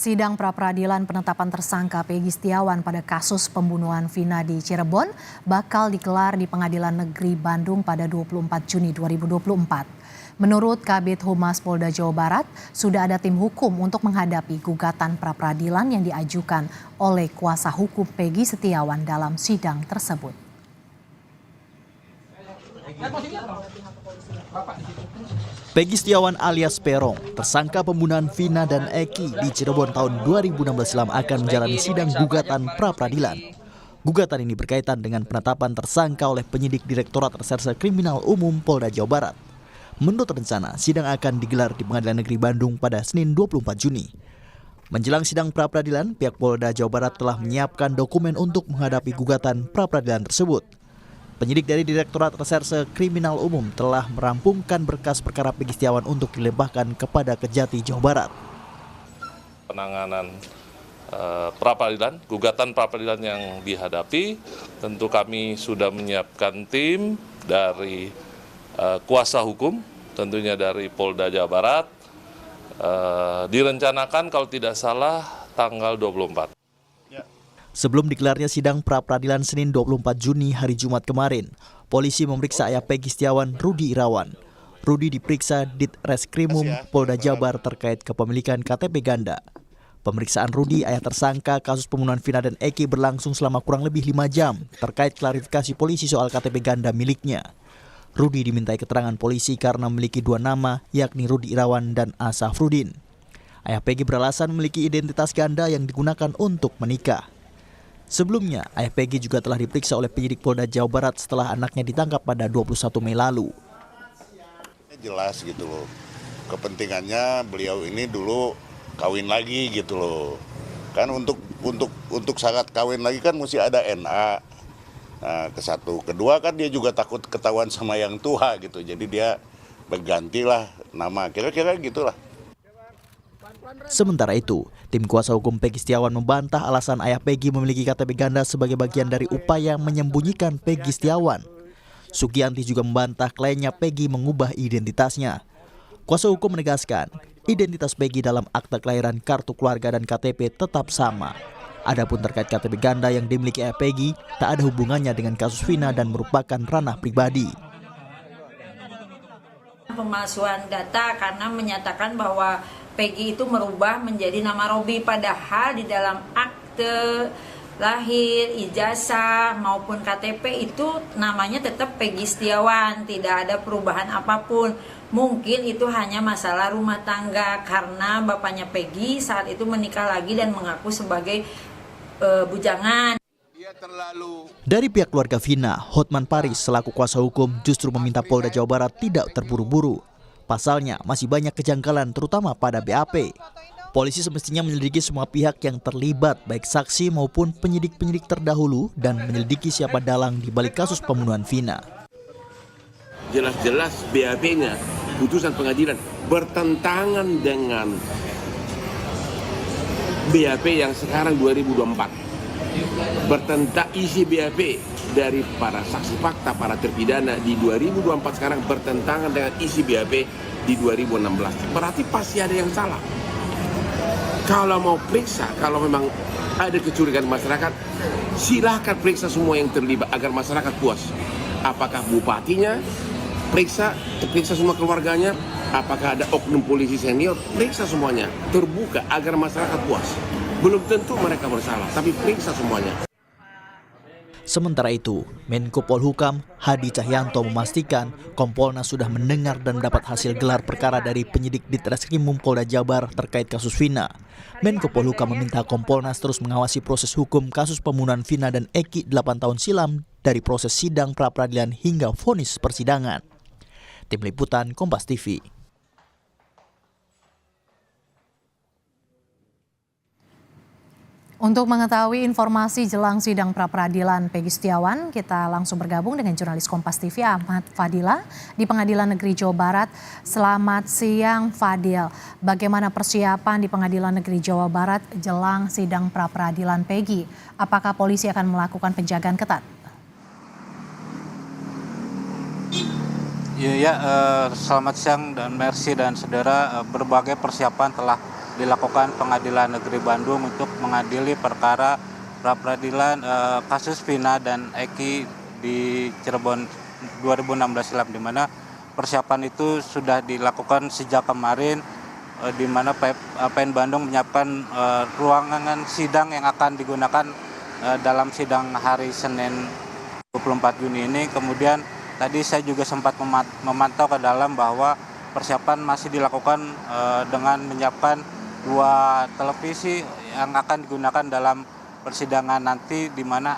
sidang pra-peradilan penetapan tersangka Peggy Setiawan pada kasus pembunuhan Vina di Cirebon bakal digelar di Pengadilan Negeri Bandung pada 24 Juni 2024. Menurut Kabid Humas Polda Jawa Barat, sudah ada tim hukum untuk menghadapi gugatan pra-peradilan yang diajukan oleh kuasa hukum Peggy Setiawan dalam sidang tersebut. Peggy Setiawan alias Peron, tersangka pembunuhan Vina dan Eki di Cirebon tahun 2016 silam akan menjalani sidang gugatan pra-peradilan. Gugatan ini berkaitan dengan penetapan tersangka oleh penyidik Direktorat Reserse Kriminal Umum Polda Jawa Barat. Menurut rencana, sidang akan digelar di Pengadilan Negeri Bandung pada Senin 24 Juni. Menjelang sidang pra-peradilan, pihak Polda Jawa Barat telah menyiapkan dokumen untuk menghadapi gugatan pra-peradilan tersebut. Penyidik dari Direktorat Reserse Kriminal Umum telah merampungkan berkas perkara Peggy Setiawan untuk dilempahkan kepada Kejati, Jawa Barat. Penanganan pra-peradilan, gugatan pra-peradilan yang dihadapi, tentu kami sudah menyiapkan tim dari kuasa hukum, tentunya dari Polda Jawa Barat, direncanakan kalau tidak salah tanggal 24. Sebelum digelarnya sidang pra-peradilan Senin 24 Juni hari Jumat kemarin, polisi memeriksa ayah Peggy Setiawan, Rudi Irawan. Rudi diperiksa Ditreskrimum Polda Jabar terkait kepemilikan KTP ganda. Pemeriksaan Rudi, ayah tersangka kasus pembunuhan Vina dan Eki, berlangsung selama kurang lebih 5 jam terkait klarifikasi polisi soal KTP ganda miliknya. Rudi dimintai keterangan polisi karena memiliki 2 nama, yakni Rudi Irawan dan Asafrudin. Ayah Peggy beralasan memiliki identitas ganda yang digunakan untuk menikah. Sebelumnya, ayah Peggy juga telah diperiksa oleh penyidik Polda Jawa Barat setelah anaknya ditangkap pada 21 Mei lalu. Jelas gitu loh, kepentingannya beliau ini dulu kawin lagi gitu loh. Kan untuk syarat kawin lagi kan mesti ada NA. Nah, ke satu, kedua kan dia juga takut ketahuan sama yang tua gitu. Jadi dia bergantilah nama, kira-kira gitulah. Sementara itu, tim kuasa hukum Peggy Setiawan membantah alasan ayah Peggy memiliki KTP ganda sebagai bagian dari upaya menyembunyikan Peggy Setiawan. Sugianti juga membantah kliennya Peggy mengubah identitasnya. Kuasa hukum menegaskan, identitas Peggy dalam akta kelahiran, kartu keluarga, dan KTP tetap sama. Adapun terkait KTP ganda yang dimiliki ayah Peggy, tak ada hubungannya dengan kasus Vina dan merupakan ranah pribadi. Pemalsuan data karena menyatakan bahwa Peggy itu merubah menjadi nama Robi, padahal di dalam akte lahir, ijazah maupun KTP itu namanya tetap Peggy Setiawan, tidak ada perubahan apapun. Mungkin itu hanya masalah rumah tangga karena bapaknya Peggy saat itu menikah lagi dan mengaku sebagai bujangan. Dari pihak keluarga Vina, Hotman Paris selaku kuasa hukum justru meminta Polda Jawa Barat tidak terburu-buru. Pasalnya masih banyak kejanggalan terutama pada BAP. Polisi semestinya menyelidiki semua pihak yang terlibat, baik saksi maupun penyidik-penyidik terdahulu, dan menyelidiki siapa dalang di balik kasus pembunuhan Vina. Jelas-jelas BAP-nya, putusan pengadilan, bertentangan dengan BAP yang sekarang 2024. Bertentang isi BAP dari para saksi fakta, para terpidana di 2024 sekarang bertentangan dengan isi BAP di 2016. Berarti pasti ada yang salah. Kalau mau periksa, kalau memang ada kecurigaan masyarakat, silahkan periksa semua yang terlibat agar masyarakat puas. Apakah bupatinya, periksa semua keluarganya, apakah ada oknum polisi senior, periksa semuanya, terbuka agar masyarakat puas. Belum tentu mereka bersalah, tapi periksa semuanya. Sementara itu, Menko Polhukam Hadi Cahyanto memastikan Kompolnas sudah mendengar dan mendapat hasil gelar perkara dari penyidik Ditreskrimum Polda Jabar terkait kasus Vina. Menko Polhukam meminta Kompolnas terus mengawasi proses hukum kasus pembunuhan Vina dan Eki 8 tahun silam dari proses sidang pra-peradilan hingga vonis persidangan. Tim Liputan Kompas TV. Untuk mengetahui informasi jelang sidang pra-peradilan Peggy Setiawan, kita langsung bergabung dengan jurnalis Kompas TV Ahmad Fadila di Pengadilan Negeri Jawa Barat. Selamat siang Fadil, bagaimana persiapan di Pengadilan Negeri Jawa Barat jelang sidang pra-peradilan Peggy? Apakah polisi akan melakukan penjagaan ketat? Selamat siang dan Mercy dan saudara, berbagai persiapan telah dilakukan Pengadilan Negeri Bandung untuk mengadili perkara pra-peradilan kasus Vina dan Eki di Cirebon 2016 silam, di mana persiapan itu sudah dilakukan sejak kemarin, di mana PN Bandung menyiapkan ruangan sidang yang akan digunakan dalam sidang hari Senin 24 Juni ini. Kemudian tadi saya juga sempat memantau ke dalam bahwa persiapan masih dilakukan dengan menyiapkan 2 televisi yang akan digunakan dalam persidangan nanti, di mana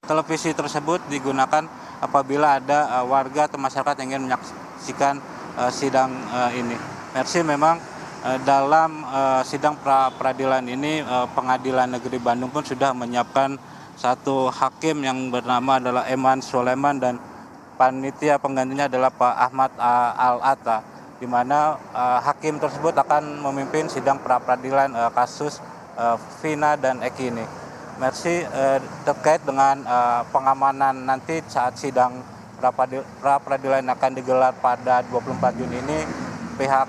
televisi tersebut digunakan apabila ada warga atau masyarakat yang ingin menyaksikan sidang ini. Mersi, memang dalam sidang pra-peradilan ini Pengadilan Negeri Bandung pun sudah menyiapkan satu hakim yang bernama adalah Eman Soleman, dan panitia penggantinya adalah Pak Ahmad Al-Atta, di mana hakim tersebut akan memimpin sidang pra-peradilan kasus Vina dan Eki ini. Mersi, terkait dengan pengamanan nanti saat sidang pra-peradilan akan digelar pada 24 Juni ini, pihak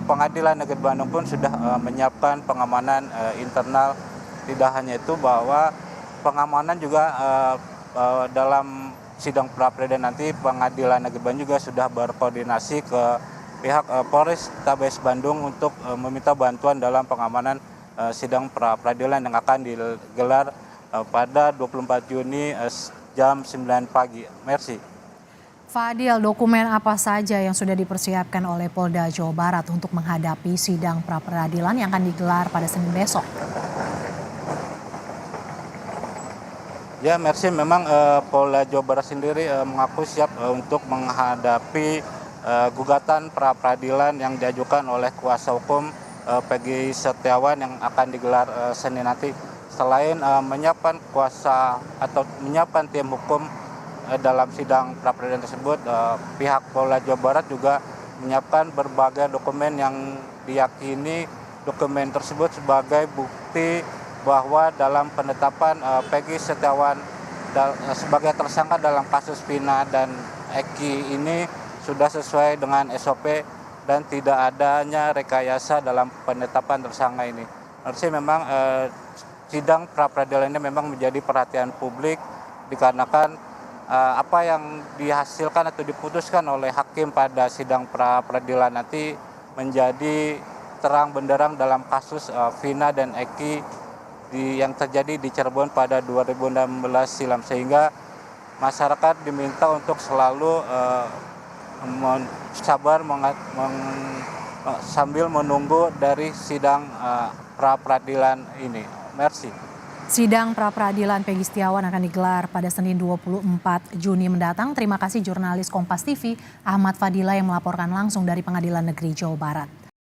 Pengadilan Negeri Bandung pun sudah menyiapkan pengamanan internal. Tidak hanya itu, bahwa pengamanan juga dalam sidang pra-peradilan nanti Pengadilan Negeri Bandung juga sudah berkoordinasi ke pihak Polrestabes Bandung untuk meminta bantuan dalam pengamanan sidang pra-peradilan yang akan digelar pada 24 Juni jam 9 pagi. Mersi. Fadil, dokumen apa saja yang sudah dipersiapkan oleh Polda Jawa Barat untuk menghadapi sidang pra-peradilan yang akan digelar pada Senin besok? Ya, Mersi, memang Polda Jawa Barat sendiri mengaku siap untuk menghadapi gugatan pra-peradilan yang diajukan oleh kuasa hukum Peggy Setiawan yang akan digelar Senin nanti. Selain menyiapkan kuasa atau menyiapkan tim hukum dalam sidang pra-peradilan tersebut, pihak Polda Jawa Barat juga menyiapkan berbagai dokumen yang diyakini dokumen tersebut sebagai bukti bahwa dalam penetapan Peggy Setiawan sebagai tersangka dalam kasus Vina dan Eki ini sudah sesuai dengan SOP dan tidak adanya rekayasa dalam penetapan tersangka ini. Harusnya memang sidang pra-peradilan ini memang menjadi perhatian publik dikarenakan apa yang dihasilkan atau diputuskan oleh hakim pada sidang pra-peradilan nanti menjadi terang benderang dalam kasus Vina dan Eki yang terjadi di Cirebon pada 2016 silam, sehingga masyarakat diminta untuk selalu sabar sambil menunggu dari sidang pra-peradilan ini. Mersi. Sidang pra-peradilan Peggy Setiawan akan digelar pada Senin 24 Juni mendatang. Terima kasih jurnalis Kompas TV Ahmad Fadila yang melaporkan langsung dari Pengadilan Negeri Jawa Barat.